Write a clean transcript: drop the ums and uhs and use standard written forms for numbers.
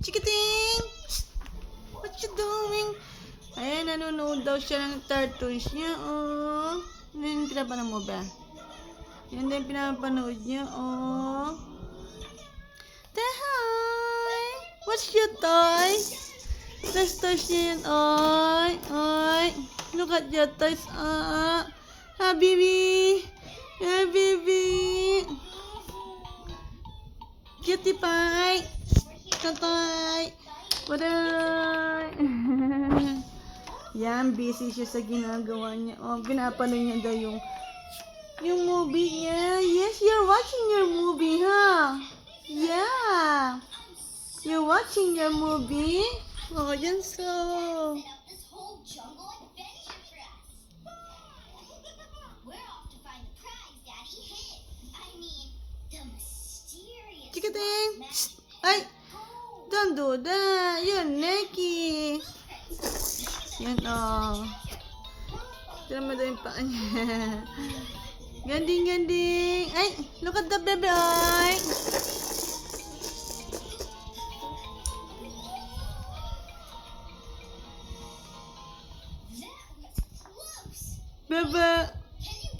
Chikiting! What you doing? Ayan, nanonood daw siya ng cartoons niya, oh. Ano yung pinapanood mo ba? Yan din pinapanood niya, oh. Hi! What's your toy? Let's touch niya yan, oy. Oy. Look at your toys, ah. Habibi! Habibi! Cutie pie! Tatay! Waday! Yan, busy siya sa ginagawa niya. Oh, pinapanood niya daw yung movie niya. Yes, you're watching your movie, huh? Yeah. You're watching your movie? Oh, yan so. Chikating! Ay! Don't do that! You're naked! Yan, oh. Tira mo daw yung paa niya. Ganding, ganding. Ay, look at the baby, oy. Bebe.